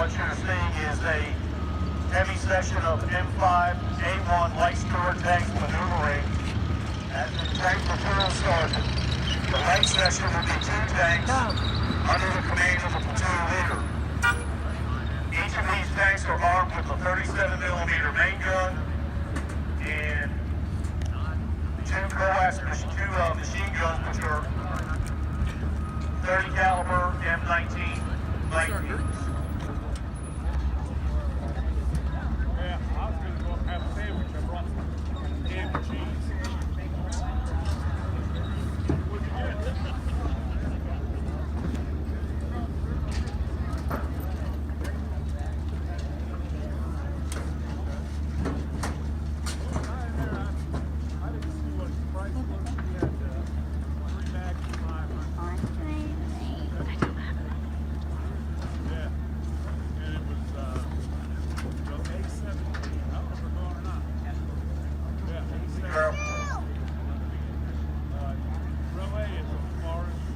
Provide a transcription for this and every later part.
what you're seeing is a heavy section of M5A1 light storage tanks maneuvering as the tank patrol started. The light section will be 2 tanks under the command of the platoon leader. Each of these tanks are armed with a 37mm main gun and 2 machine guns, which are 30 caliber M19 light vehicles. Yeah, I was going to go have a sandwich. I brought some ham and cheese. What'd you get?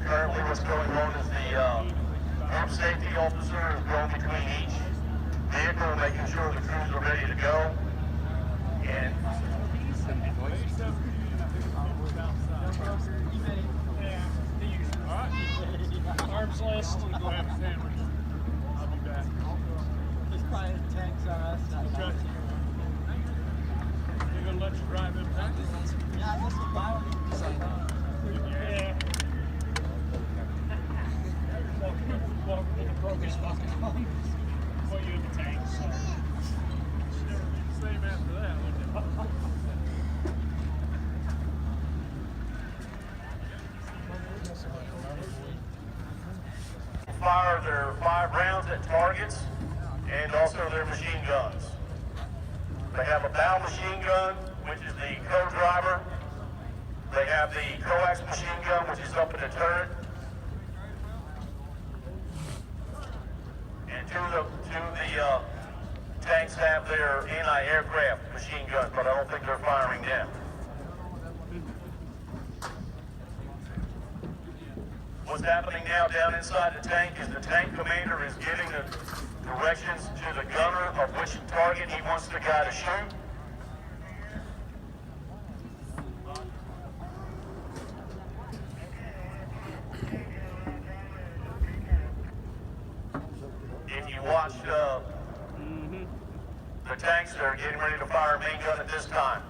Currently what's going on is the group safety officer is going between each vehicle, making sure the crews are ready to go. And Arms list. Go have a sandwich. I'll be back. There's probably tanks on us. Okay. They're going to let you drive in back? Yeah, I guess the power is like, Yeah. Walking in the progress fucking home. Put you in the tank, so. Never be the same after that, would it? fire their 5 rounds at targets and also their machine guns. They have a bow machine gun, which is the co-driver. They have the coax machine gun, which is up in the turret. And two of the tanks have their anti-aircraft machine guns, but I don't think they're firing them. What's happening now down inside the tank is the tank commander is giving the directions to the gunner of which target he wants the guy to shoot. If you watch the tanks, they're getting ready to fire a main gun at this time.